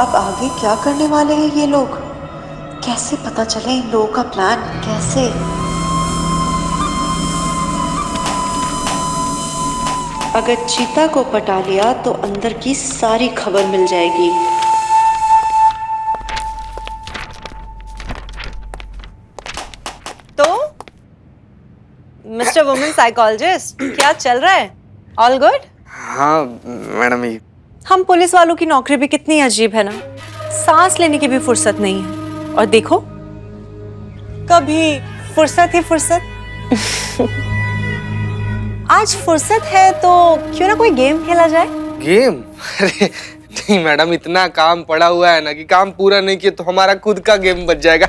अब आगे क्या करने वाले हैं ये लोग? कैसे पता चले इन लोगों का प्लान? कैसे? अगर चीता को पटा लिया तो अंदर की सारी खबर मिल जाएगी। तो मिस्टर वुमेन साइकोलॉजिस्ट, क्या चल रहा है? All good? हाँ मैडम, ये हम पुलिस वालों की नौकरी भी कितनी अजीब है ना, सांस लेने की भी फुर्सत नहीं है। और देखो, कभी फुर्सत ही फुर्सत। आज फुर्सत है तो क्यों ना कोई गेम खेला जाए? गेम? अरे नहीं मैडम, इतना काम पड़ा हुआ है ना कि काम पूरा नहीं किया तो हमारा खुद का गेम बच जाएगा।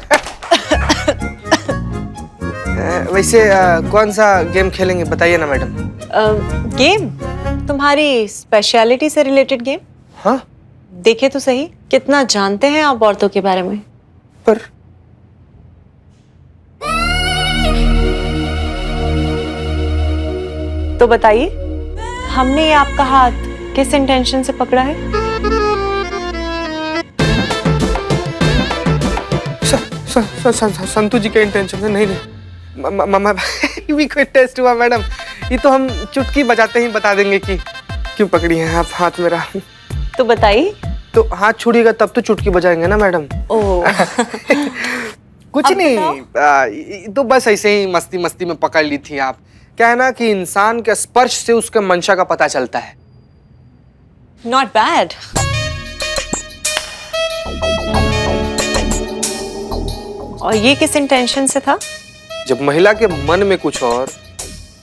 वैसे कौन सा गेम खेलेंगे बताइए ना मैडम। गेम? तुम्हारी स्पेशलिटी से रिलेटेड गेम? हाँ, देखे तो सही, कितना जानते हैं आप औरतों के बारे में? पर तो बताइए, हमने ये आपका हाथ किस इंटेंशन से पकड़ा है? संतू जी के इंटेंशन से नहीं। भी कोई टेस्ट हुआ मैडम? ये तो हम चुटकी बजाते ही बता देंगे कि क्यों पकड़ी हैं आप हाथ मेरा। तो बताइए। तो हाथ छुड़िएगा तब तो चुटकी बजाएंगे ना मैडम। ओह। कुछ नहीं, तो बस ऐसे ही मस्ती मस्ती में पकड़ ली थी आप। क्या है ना कि इंसान के स्पर्श से उसके मंशा का पता चलता है। Not bad. और ये किस इंटेंशन से था? जब महिला के मन में कुछ और,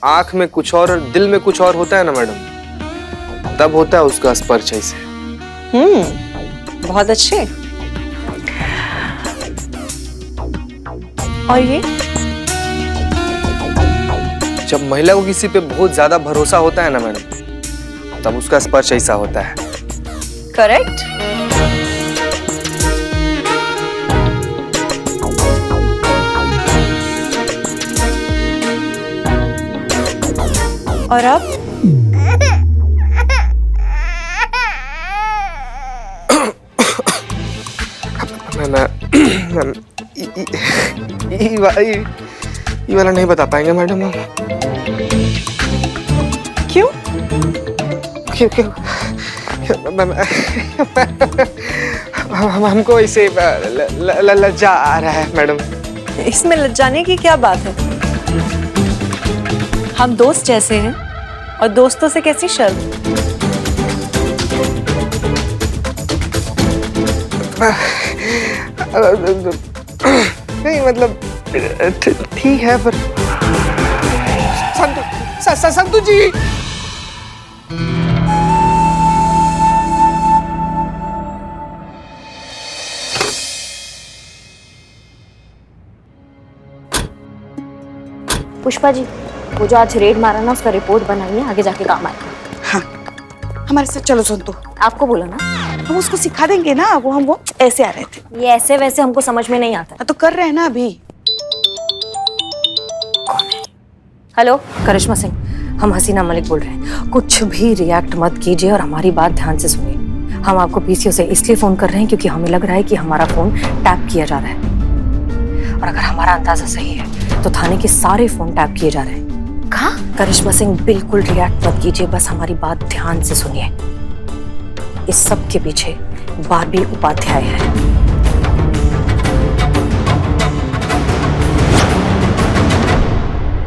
आंख में कुछ और दिल में कुछ और होता है ना मैडम, तब होता है उसका स्पर्श ऐसे। बहुत अच्छे। और ये? जब महिला को किसी पे बहुत ज्यादा भरोसा होता है ना मैडम, तब उसका स्पर्श ऐसा होता है। करेक्ट। और अब? ये वाला नहीं बता पाएंगे मैडम हम। क्यों? क्यों? हमको इसे लज्जा आ रहा है मैडम। इसमें लज्जाने की क्या बात है? हम दोस्त जैसे हैं और दोस्तों से कैसी शर्म? नहीं मतलब ठीक है, पर संतू जी। पुष्पा जी, वो जो आज रेड मारा ना, उसका रिपोर्ट बनाइए, आगे जाके काम आएगा। हाँ, हमारे साथ चलो संतू। आपको बोला ना, हम उसको सिखा देंगे ना। वो ऐसे आ रहे थे। ये ऐसे वैसे हमको समझ में नहीं आता। तो कर रहे हैं ना अभी। हेलो करिश्मा सिंह, हम हसीना मलिक बोल रहे हैं। कुछ भी रिएक्ट मत कीजिए और हमारी बात ध्यान से सुनिए। हम आपको पीसीओ से इसलिए फोन कर रहे हैं क्योंकि हमें लग रहा है कि हमारा फोन टैप किया जा रहा है, और अगर हमारा अंदाजा सही है तो थाने के सारे फोन टैप किए जा रहे हैं। कहा? करिश्मा सिंह, बिल्कुल रिएक्ट मत कीजिए, बस हमारी बात ध्यान से सुनिए। इस सब के पीछे बारबी उपाध्याय है।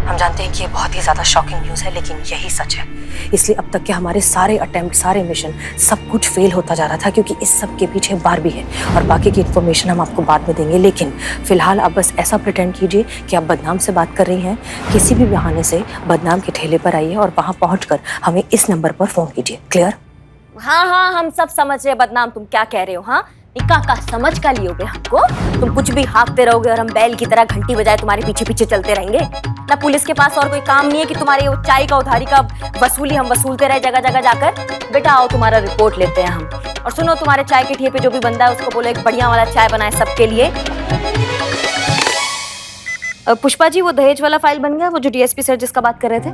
हम जानते हैं कि ये बहुत ही ज्यादा शॉकिंग न्यूज है, लेकिन यही सच है। इसलिए अब तक के हमारे सारे अटेम्प्ट, सारे मिशन, सब कुछ फेल होता जा रहा था क्योंकि इस सब के पीछे बारबी है। और बाकी की इन्फॉर्मेशन हम आपको बाद में देंगे, लेकिन फिलहाल आप बस ऐसा प्रिटेंड कीजिए कि आप बदनाम से बात कर रही हैं। किसी भी बहाने से बदनाम के ठेले पर आइए और वहां पहुंचकर हमें इस नंबर पर फोन कीजिए। क्लियर? हाँ हाँ, हम सब समझ रहे। बदनाम तुम क्या कह रहे हो? हाँ, निकाह का समझ का लियोगे हमको? तुम कुछ भी हाँकते रहोगे और हम बैल की तरह घंटी बजाए तुम्हारे पीछे पीछे चलते रहेंगे ना? पुलिस के पास और कोई काम नहीं है कि तुम्हारे चाय का उधारी का वसूली हम वसूलते रहे जगह जगह जाकर? बेटा आओ, तुम्हारा रिपोर्ट लेते हैं हम। और सुनो, तुम्हारे चाय के ठेले पे जो भी बंदा है उसको बोलो एक बढ़िया वाला चाय बनाए सबके लिए। पुष्पा जी, वो दहेज वाला फाइल बन गया? वो जो डीएसपी सर जिसका बात कर रहे थे?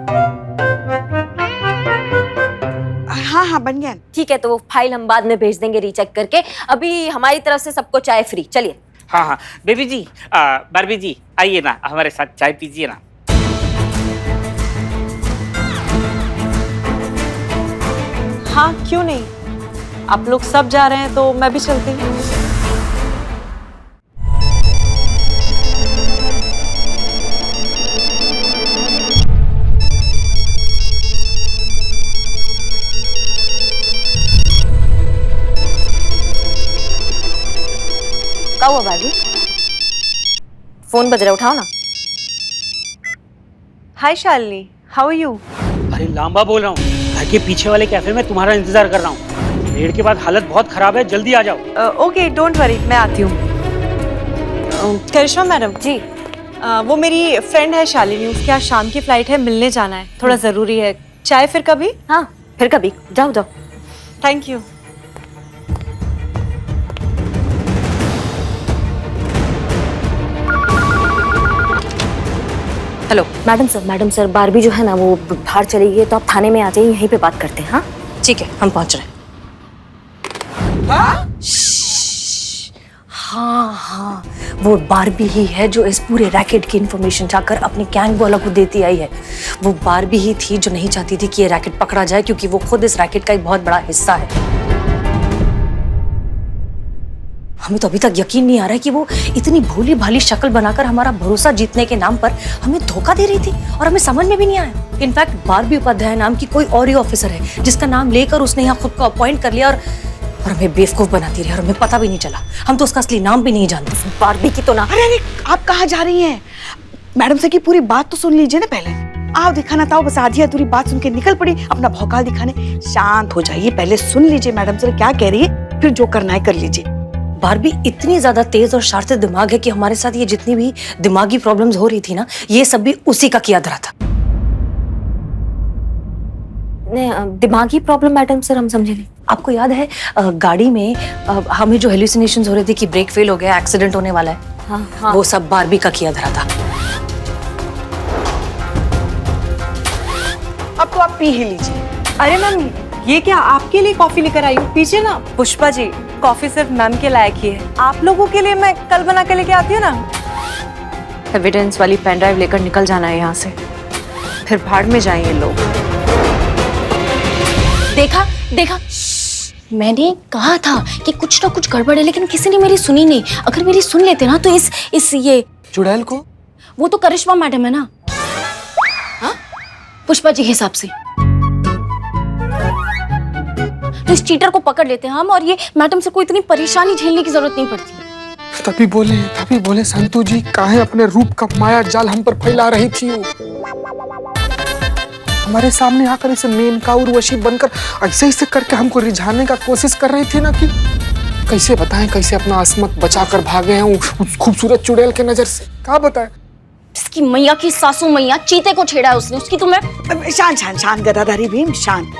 हाँ हाँ बन गया। ठीक है, तो वो फाइल हम बाद में भेज देंगे रीचेक करके। अभी हमारी तरफ से सबको चाय फ्री। चलिए। हाँ हाँ बेबी जी, बारबी जी आइए ना, हमारे साथ चाय पीजिए ना। हाँ क्यों नहीं, आप लोग सब जा रहे हैं तो मैं भी चलती हूँ। क्या हुआ बारबी? फोन बज रहा, उठाओ ना। हाय शालिनी, हाउ आर यू? अरे लांबा बोल रहा हूँ, घर के पीछे वाले कैफे में तुम्हारा इंतजार कर रहा हूँ। रेड के बाद हालत बहुत खराब है, जल्दी आ जाओ। ओके डोंट वरी, मैं आती हूँ। करिश्मा मैडम जी। वो मेरी फ्रेंड है शालिनी, उसके आज शाम की फ्लाइट है, मिलने जाना है, थोड़ा जरूरी है। चाय फिर कभी? हाँ फिर कभी, जाओ जाओ। Thank you. Hello madam sir Barbie जो है ना वो बाहर चली गई है, तो आप थाने में आ जाइए, यहीं पे बात करते हैं। हाँ ठीक है, हम पहुंच रहे हैं। हाँ, वो बारबी ही है जो इस पूरे रैकेट की इंफॉर्मेशन चाहकर अपने गैंग वालों को देती आई है। वो बारबी ही थी जो नहीं चाहती थी कि ये रैकेट पकड़ा जाए, क्योंकि वो खुद इस रैकेट का एक बहुत बड़ा हिस्सा है। हमें तो अभी तक यकीन नहीं आ रहा है कि वो इतनी भोली भाली शक्ल बनाकर हमारा भरोसा जीतने के नाम पर हमें धोखा दे रही थी, और हमें समझ में भी नहीं आया। इनफैक्ट बारबी उपाध्याय नाम की कोई और ही ऑफिसर है जिसका नाम लेकर उसने यहाँ खुद को अपॉइंट कर लिया, और हमें बेवकूफ बनाती रही, और हमें पता भी नहीं चला। हम तो उसका असली नाम भी नहीं जानते। बारबी की तो ना। अरे अरे आप कहाँ जा रही हैं? मैडम से की पूरी बात तो सुन लीजिए ना पहले। आप दिखाना था, बस आधी अधूरी बात सुन के निकल पड़ी अपना भौकाल दिखाने। शांत हो जाइए, पहले सुन लीजिए मैडम सर क्या कह रही है, फिर जो करना है कर लीजिए। बारबी इतनी ज्यादा तेज और शातिर दिमाग है कि हमारे साथ ये जितनी भी दिमागी प्रॉब्लम्स हो रही थी ना, ये सब भी उसी का किया धरा था। दिमागी प्रॉब्लम मैडम सर, हम समझे नहीं। आपको याद है गाड़ी में हमें जो हेलुसिनेशंस हो रहे थे कि ब्रेक फेल हो गया, एक्सीडेंट होने वाला है? हाँ। वो सब बारबी का किया धरा था। अब तो आप पी ही लीजिए। अरे मैम, ये क्या आपके लिए कॉफी लेकर आई हूँ? पीछे ना। पुष्पा जी, कॉफी सिर्फ मैम के लायक ही है, आप लोगों के लिए मैं कल बना के लेके आती हूँ ना। एविडेंस वाली पेन ड्राइव लेकर निकल जाना है यहाँ से, फिर भाड़ में जाएंगे लोग। देखा मैंने कहा था कि कुछ ना कुछ गड़बड़ है, लेकिन किसी ने मेरी सुनी नहीं। अगर मेरी सुन लेते ना तो इस ये चुड़ैल को? वो तो करिश्मा मैडम है ना, हाँ? पुष्पा जी के हिसाब से तो इस चीटर को पकड़ लेते हैं हम, और ये मैडम से कोई इतनी परेशानी झेलने की जरूरत नहीं पड़ती। तभी बोले संतू जी काहे अपने रूप का माया जाल हम पर फैला रही थी। हमारे सामने आकर इसे मेनका उर्वशी बनकर ऐसे करके हमको रिझाने का कोशिश कर रही थी ना, कि कैसे बताएं, कैसे अपना असमत बचाकर भागे हैं उस खूबसूरत चुड़ैल के नजर से। क्या बताएं? इसकी मैया की सासू मैया चीते को छेड़ा है उसने, उसकी तो मैं। शांत गदाधारी भीम, शांत।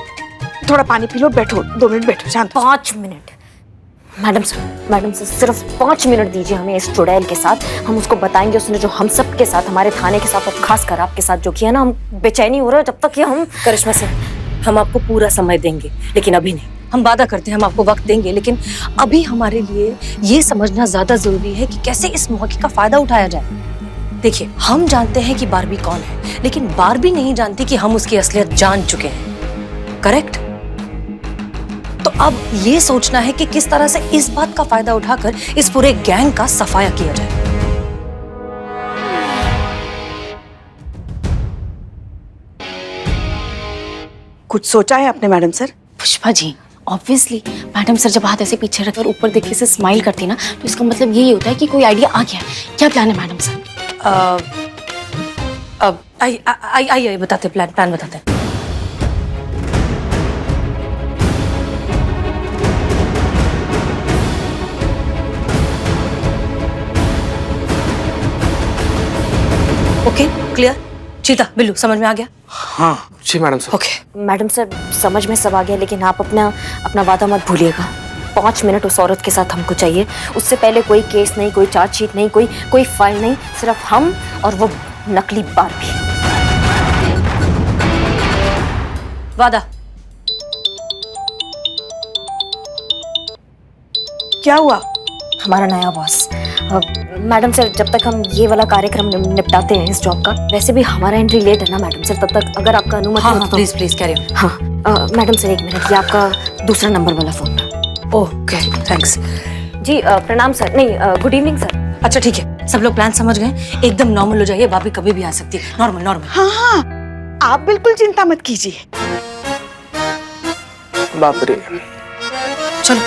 थोड़ा पानी पी लो, बैठो 2 मिनट बैठो, शांत। 5 मिनट मैडम सर सिर्फ 5 मिनट दीजिए हमें इस चुड़ैल के साथ। हम उसको बताएंगे उसने जो हम सब के साथ, हमारे थाने के साथ और खास कर आपके साथ जो किया ना, हम बेचैनी हो रहा है जब तक ये हम। करिश्मा सर, हम आपको पूरा समय देंगे, लेकिन अभी नहीं। हम वादा करते हैं हम आपको वक्त देंगे, लेकिन अभी हमारे लिए ये समझना ज्यादा जरूरी है कि कैसे इस मौके का फायदा उठाया जाए। देखिए, हम जानते हैं कि बारबी कौन है, लेकिन बारबी नहीं जानती कि हम उसकी असलियत जान चुके हैं। करेक्ट? तो अब ये सोचना है कि किस तरह से इस बात का फायदा उठाकर इस पूरे गैंग का सफाया किया जाए। कुछ सोचा है आपने madam sir? Pushpa ji, obviously madam sir जब हाथ ऐसे पीछे रखकर ऊपर देख के से स्माइल करती ना, तो इसका मतलब यही होता है कि कोई आइडिया आ गया है। क्या प्लान है मैडम सर? अब आइए बताते, प्लान बताते हैं। Okay, clear? चीता, बिल्लू, समझ में आ गया? हाँ जी madam sir. Okay madam sir समझ में सब आ गया, लेकिन आप अपना वादा मत भूलिएगा। 5 मिनट उस औरत के साथ हमको चाहिए। उससे पहले कोई केस नहीं, कोई चार्जशीट नहीं, कोई फाइल नहीं, सिर्फ हम और वो नकली बारबी। वादा। क्या हुआ? हमारा नया बॉस। मैडम सर, जब तक हम ये वाला कार्यक्रम निपटाते हैं इस जॉब का, वैसे भी हमारा एंट्री लेट है ना मैडम सर, तब तक अगर आपका अनुमति हाँ हो हाँ तो। Please please carry on. हाँ मैडम सर, एक मिनट, ये आपका दूसरा नंबर वाला फोन। Okay thanks. जी प्रणाम सर, नहीं गुड इवनिंग सर। अच्छा ठीक है, सब लोग प्लान समझ गए, एकदम नॉर्मल हो जाइए, भाभी कभी भी आ सकती है, नॉर्मल नॉर्मल। हाँ हाँ, आप बिल्कुल चिंता मत कीजिए। बाप रे। चलो।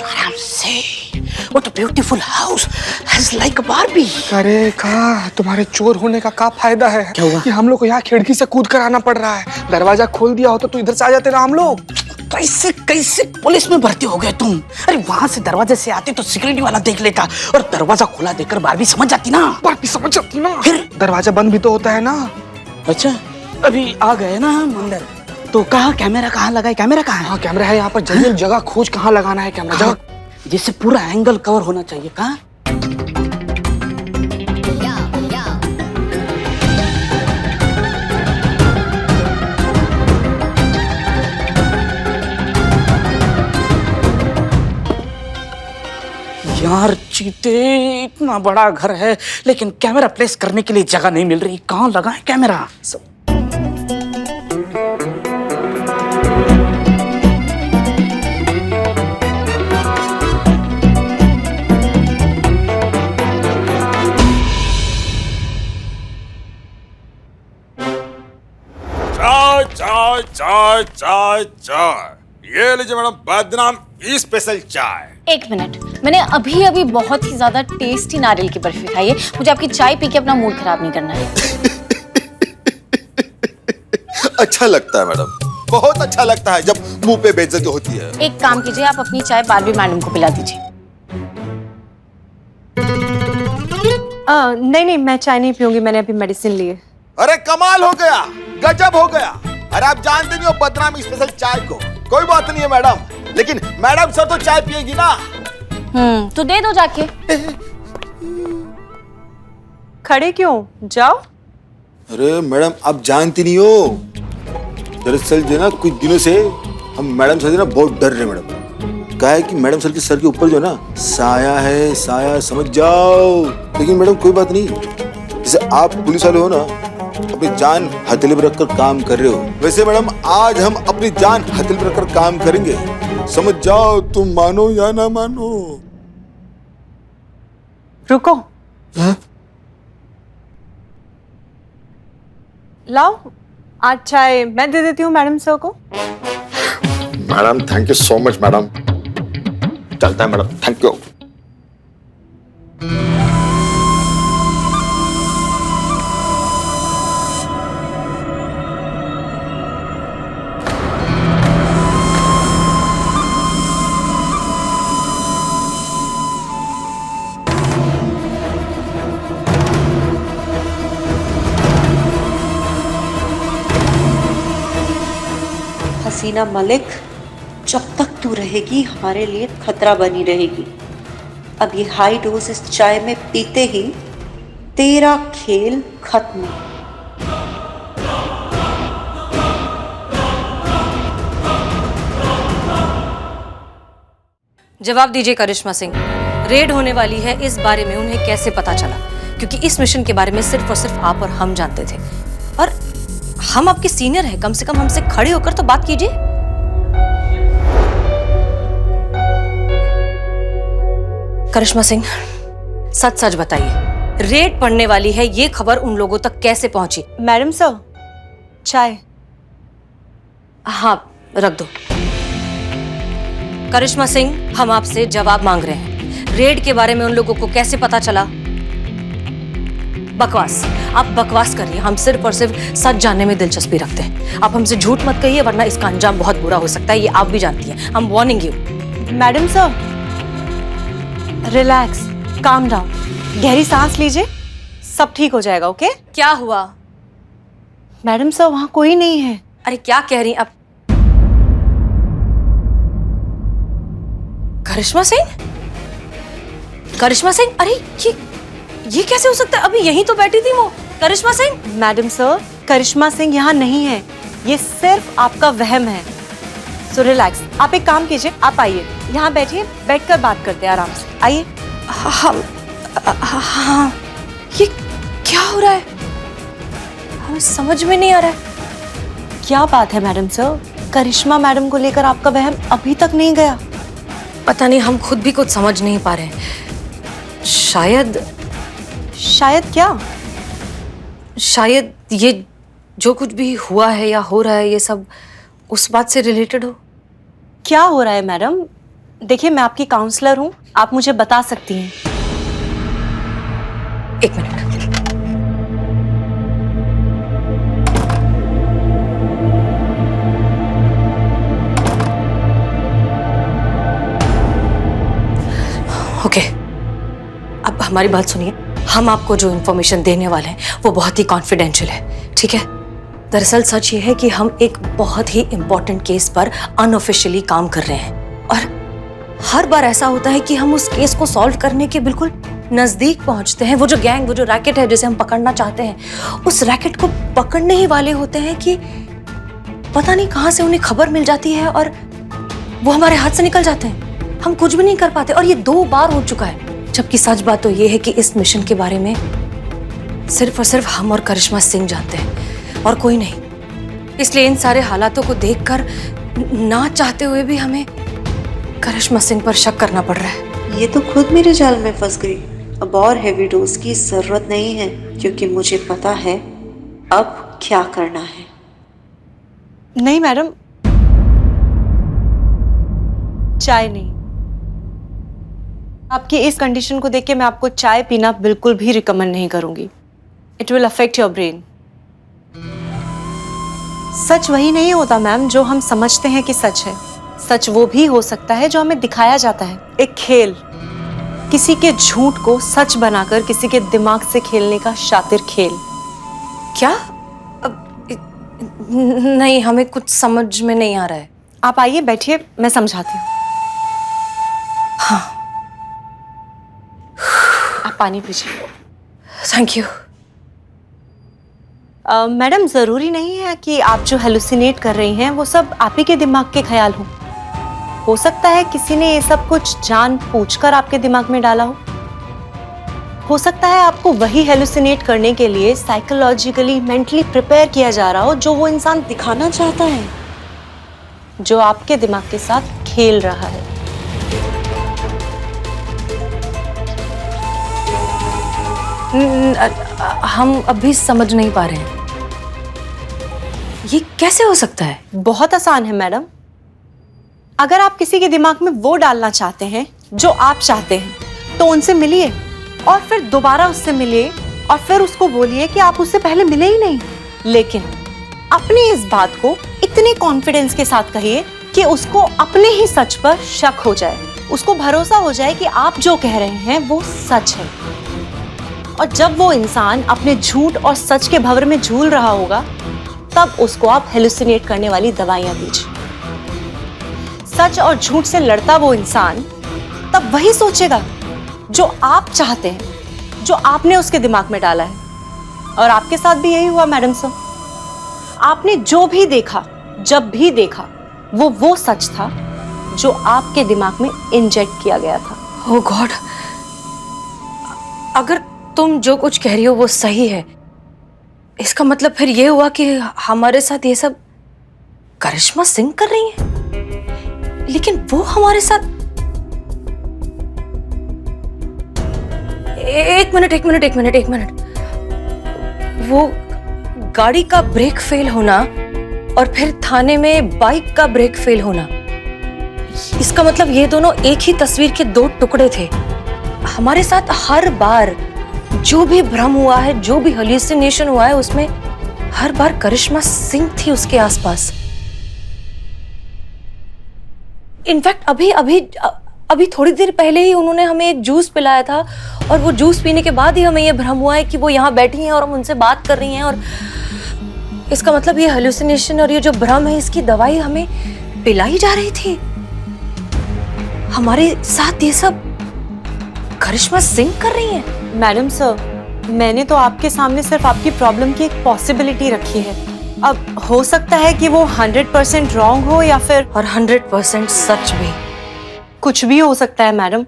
आराम से। What a beautiful house, has like a Barbie. अरे का तुम्हारे चोर होने का फायदा है? क्या हुआ? कि हम लोग को यहाँ खिड़की से कूद कर आना पड़ रहा है। दरवाजा खोल दिया होता तो इधर से आ जाते ना हम लोग। कैसे कैसे पुलिस में भर्ती हो गए तुम? अरे वहां से दरवाजे से आते तो सिक्योरिटी वाला देख लेता और दरवाजा खुला देखकर बारबी समझ जाती ना। बारबी समझ जाती ना। फिर दरवाजा बंद भी तो होता है ना। अच्छा, अभी आ गए ना हम अंदर, तो कहाँ कैमरा कहाँ लगाए? कैमरा कहाँ है? हाँ कैमरा है यहाँ पर। जल्दी जगह खोज, कहाँ लगाना है कैमरा जगह। जिससे पूरा एंगल कवर होना चाहिए। कहाँ? यार चीते, इतना बड़ा घर है लेकिन कैमरा प्लेस करने के लिए जगह नहीं मिल रही। कहाँ लगाए कैमरा? चाय चाय चाय चाय चाय। ये लीजिए मैडम, बदनाम स्पेशल चाय। एक मिनट, मैंने अभी अभी बहुत ही ज्यादा टेस्टी नारियल की बर्फी खाई है। मुझे आपकी चाय पी के अपना मूड खराब नहीं करना है। अच्छा लगता है मैडम, बहुत अच्छा लगता है जब मुंह पे बेइज्जती होती है। एक काम कीजिए, आप अपनी चाय बारबी मैडम को पिला दीजिए। नहीं नहीं, मैं चाय नहीं पीऊंगी, मैंने अभी मेडिसिन ली है। अरे कमाल हो गया, गजब हो गया। अरे आप जानते नहीं हो बदनाम स्पेशल चाय को। कोई बात नहीं है मैडम, लेकिन मैडम सर तो चाय पिएगी ना। तो दे दो जाके। खड़े क्यों, जाओ। अरे मैडम आप जानती नहीं हो, दरअसल जो है ना कुछ दिनों से हम मैडम सर से ना बहुत डर रहे मैडम। क्या है कि मैडम सर के सर के ऊपर जो है ना साया है, साया समझ जाओ। लेकिन मैडम कोई बात नहीं, जैसे आप पुलिस वाले हो ना, अपनी जान हथेली पर रखकर काम कर रहे हो, वैसे मैडम आज हम अपनी जान हथेली पर रखकर काम करेंगे। समझ जाओ, तुम मानो या ना मानो। रुको। हाँ? लाओ, आज चाय मैं दे देती हूँ मैडम सर को। Madam thank you so much madam. चलता है मैडम, थैंक यू। हसीना मलिक, जब तक तू रहेगी हमारे लिए खतरा बनी रहेगी। अब ये हाई डोज इस चाय में पीते ही तेरा खेल खत्म। जवाब दीजिए करिश्मा सिंह, रेड होने वाली है, इस बारे में उन्हें कैसे पता चला? क्योंकि इस मिशन के बारे में सिर्फ और सिर्फ आप और हम जानते थे, और हम आपके सीनियर हैं, कम से कम हमसे खड़े होकर तो बात कीजिए। करिश्मा सिंह, सच सच बताइए, रेड पड़ने वाली है ये खबर उन लोगों तक कैसे पहुंची? मैडम सर, चाय। हाँ रख दो। करिश्मा सिंह, हम आपसे जवाब मांग रहे हैं, रेड के बारे में उन लोगों को कैसे पता चला? बकवास, आप बकवास करिए, हम सिर्फ और सिर्फ सच जानने में दिलचस्पी रखते हैं। आप हमसे झूठ मत कहिए, वरना इसका अंजाम बहुत बुरा हो सकता है, ये आप भी जानती हैं। हम warning you. Madam sir, relax, calm down, गहरी सांस लीजिए, सब ठीक हो जाएगा। ओके? क्या हुआ? मैडम सर, वहां कोई नहीं है। अरे क्या कह रही हैं आप? करिश्मा सिंह, करिश्मा सिंह? अरे ये कैसे हो सकता है? अभी यहीं तो बैठी थी वो। करिश्मा सिंह? मैडम सर, करिश्मा सिंह यहाँ नहीं है, ये सिर्फ आपका वहम है। सो रिलैक्स, आप एक काम कीजिए, आप आइए यहाँ बैठिए, बैठकर बात करते हैं आराम से, आइए। हाँ, ये क्या हो रहा है? हमें समझ में नहीं आ रहा है। क्या बात है मैडम सर, करिश्मा मैडम को लेकर आपका वहम अभी तक नहीं गया? पता नहीं, हम खुद भी कुछ समझ नहीं पा रहे हैं। शायद क्या? शायद ये जो कुछ भी हुआ है या हो रहा है, ये सब उस बात से रिलेटेड हो। क्या हो रहा है मैडम? देखिए, मैं आपकी काउंसलर हूँ, आप मुझे बता सकती हैं। एक मिनट। ओके, अब हमारी बात सुनिए। हम आपको जो इन्फॉर्मेशन देने वाले हैं वो बहुत ही कॉन्फिडेंशियल है, ठीक है? दरअसल सच ये है कि हम एक बहुत ही इम्पोर्टेंट केस पर अनऑफिशियली काम कर रहे हैं, और हर बार ऐसा होता है कि हम उस केस को सॉल्व करने के बिल्कुल नजदीक पहुंचते हैं। वो जो गैंग, वो जो रैकेट है जिसे हम पकड़ना चाहते हैं, उस रैकेट को पकड़ने ही वाले होते हैं कि पता नहीं कहां से उन्हें खबर मिल जाती है और वो हमारे हाथ से निकल जाते हैं। हम कुछ भी नहीं कर पाते, और ये 2 बार हो चुका है। जबकि सच बात तो ये है कि इस मिशन के बारे में सिर्फ और सिर्फ हम और करिश्मा सिंह जानते हैं, और कोई नहीं। इसलिए इन सारे हालातों को देखकर ना चाहते हुए भी हमें करिश्मा सिंह पर शक करना पड़ रहा है। ये तो खुद मेरे जाल में फंस गई। अब और हेवी डोज की जरूरत नहीं है, क्योंकि मुझे पता है अब क्या करना है। नहीं मैडम, चाय नहीं। आपकी इस कंडीशन को देख के मैं आपको चाय पीना बिल्कुल भी रिकमेंड नहीं करूंगी। It will affect your brain. सच वही नहीं होता मैम जो हम समझते हैं कि सच है। सच वो भी हो सकता है जो हमें दिखाया जाता है। एक खेल, किसी के झूठ को सच बनाकर किसी के दिमाग से खेलने का शातिर खेल। क्या? नहीं, हमें कुछ समझ में नहीं आ रहा है। आप आइए, बैठिए, मैं समझाती हूँ। हाँ, आप पानी पीजिए। Thank you. मैडम, जरूरी नहीं है कि आप जो हेलुसिनेट कर रही हैं वो सब आप ही के दिमाग के ख्याल हो सकता है किसी ने ये सब कुछ जानबूझकर आपके दिमाग में डाला हो सकता है आपको वही हेलुसिनेट करने के लिए साइकोलॉजिकली, मेंटली प्रिपेयर किया जा रहा हो जो वो इंसान दिखाना चाहता है, जो आपके दिमाग के साथ खेल रहा है। हम अभी समझ नहीं पा रहे हैं, ये कैसे हो सकता है? बहुत आसान है मैडम। अगर आप किसी के दिमाग में वो डालना चाहते हैं जो आप चाहते हैं, तो उनसे मिलिए और फिर दोबारा उससे मिलिए और फिर उसको बोलिए कि आप उससे पहले मिले ही नहीं। लेकिन अपनी इस बात को इतने कॉन्फिडेंस के साथ कहिए कि उसको अपने ही सच पर शक हो जाए, उसको भरोसा हो जाए कि आप जो कह रहे हैं वो सच है। और जब वो इंसान अपने झूठ और सच के भंवर में झूल रहा होगा, तब उसको आप हेलुसिनेट करने वाली दवाइयां दीजिए। सच और झूठ से लड़ता वो इंसान तब वही सोचेगा जो आप चाहते हैं, जो आपने उसके दिमाग में डाला है। और आपके साथ भी यही हुआ मैडम सर। आपने जो भी देखा, जब भी देखा, वो सच था जो आपके दिमाग में इंजेक्ट किया गया था। ओह गॉड, अगर तुम जो कुछ कह रही हो वो सही है, इसका मतलब फिर ये हुआ कि हमारे साथ ये सब करिश्मा सिंह कर रही हैं। लेकिन वो हमारे साथ एक मिनट। वो गाड़ी का ब्रेक फेल होना और फिर थाने में बाइक का ब्रेक फेल होना, इसका मतलब ये दोनों एक ही तस्वीर के 2 टुकड़े थे। हमारे साथ हर बार जो भी भ्रम हुआ है, जो भी हेलुसिनेशन हुआ है, उसमें हर बार करिश्मा सिंह थी उसके आसपास। इनफैक्ट अभी थोड़ी देर पहले ही उन्होंने हमें एक जूस पिलाया था, और वो जूस पीने के बाद ही हमें ये भ्रम हुआ है कि वो यहाँ बैठी हैं और हम उनसे बात कर रही हैं। और इसका मतलब ये हेलुसिनेशन और ये जो भ्रम है, इसकी दवाई हमें पिलाई जा रही थी। हमारे साथ ये सब करिश्मा सिंह कर रही है? मैडम सर, मैंने तो आपके सामने सिर्फ आपकी प्रॉब्लम की एक पॉसिबिलिटी रखी है। अब हो सकता है कि वो 100% रॉन्ग हो या फिर और 100% सच भी। कुछ भी हो सकता है मैडम।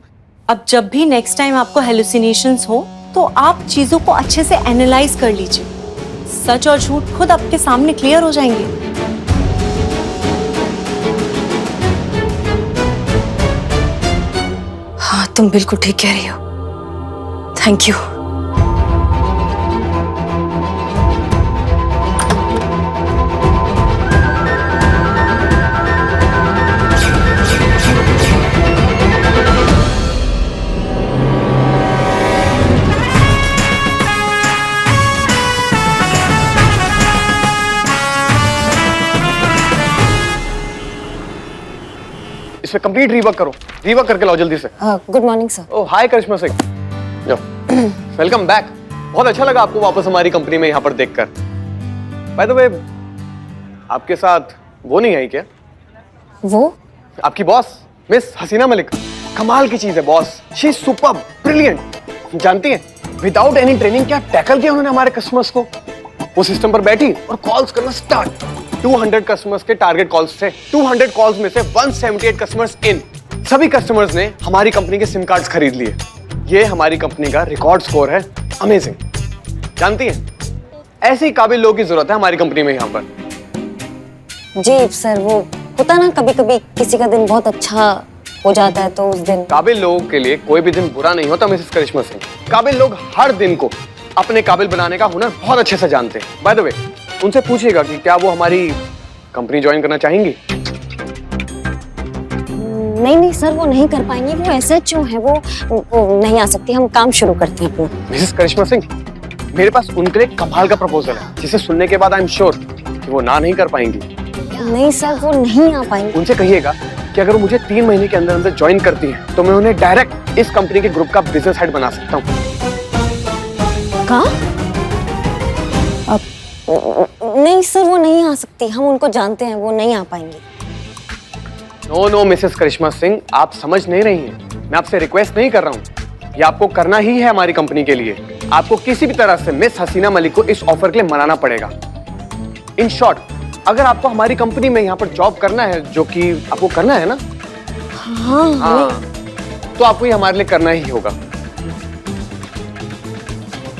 अब जब भी नेक्स्ट टाइम आपको हेलुसिनेशंस हो तो आप चीजों को अच्छे से एनालाइज कर लीजिए। सच और झूठ खुद आपके सामने क्लियर हो जाएंगे। हाँ, तुम बिल्कुल ठीक कह रही हो। Thank you. इसमें कंप्लीट रीवर्क करो, रीवर्क करके लाओ जल्दी से। Good morning sir. Oh hi Karishma Singh, welcome back. बहुत अच्छा लगा आपको वापस हमारी कंपनी में यहाँ पर देखकर। बाय द वे, आपके साथ वो नहीं आई क्या? वो आपकी बॉस मिस हसीना मलिक। कमाल की चीज है boss, she is superb, brilliant. जानती हैं, विदाउट एनी ट्रेनिंग क्या टैकल किया उन्होंने हमारे कस्टमर्स को। वो सिस्टम पर बैठी और कॉल्स करना स्टार्ट। 200 कस्टमर्स के टारगेट कॉल्स थे। 200 कॉल्स में से 178 कस्टमर्स इन। सभी कस्टमर्स ने हमारी कंपनी के सिम कार्ड्स खरीद लिए। ये हमारी कंपनी का रिकॉर्ड स्कोर है। अमेजिंग। जानती हैं, ऐसे काबिल लोगों की जरूरत है हमारी कंपनी में यहाँ पर। जी सर, वो होता ना कभी कभी किसी का दिन बहुत अच्छा हो जाता है तो उस दिन। काबिल लोगों के लिए कोई भी दिन बुरा नहीं होता मिसेस करिश्मा सिंह। काबिल लोग हर दिन को अपने काबिल बनाने का हुनर बहुत अच्छे से जानते हैं। बाय द वे, उनसे पूछिएगा कि क्या वो हमारी कंपनी ज्वाइन करना चाहेंगी। नहीं सर, वो नहीं कर पाएंगे। वो एसएचओ है, वो नहीं आ सकती। हम काम शुरू करते हैं अपना। मिसेस करिश्मा सिंह, मेरे पास उनके लिए कमाल का प्रपोजल है जिसे सुनने के बाद आई एम श्योर कि वो ना नहीं कर पाएंगी। नहीं सर, वो नहीं आ पाएंगे। उनसे कहिएगा कि अगर वो मुझे 3 महीने के अंदर अंदर ज्वाइन करती हैं तो मैं उन्हें डायरेक्ट इस कंपनी के ग्रुप का बिजनेस हेड बना सकता हूँ। नहीं सर, वो नहीं आ सकती। हम उनको जानते हैं, वो नहीं आ पाएंगी। नो मिसेस करिश्मा सिंह, आप समझ नहीं रही हैं। मैं आपसे रिक्वेस्ट नहीं कर रहा हूँ, ये आपको करना ही है हमारी कंपनी के लिए। आपको किसी भी तरह से मिस हसीना मलिक को इस ऑफर के लिए मनाना पड़ेगा। इन शॉर्ट, अगर आपको हमारी कंपनी में यहाँ पर जॉब करना है, जो कि आपको करना है ना? हाँ, तो आपको ये हमारे लिए करना ही होगा।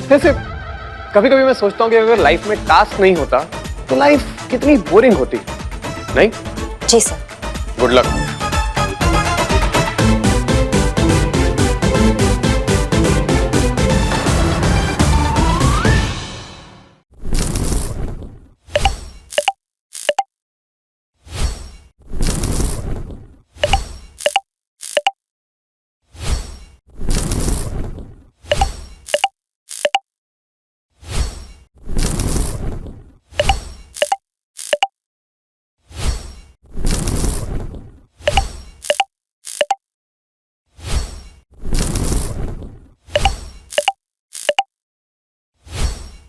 वैसे कभी कभी मैं सोचता हूँ कि अगर लाइफ में टास्क नहीं होता तो लाइफ कितनी बोरिंग होती। नहीं? जी सर। Good luck.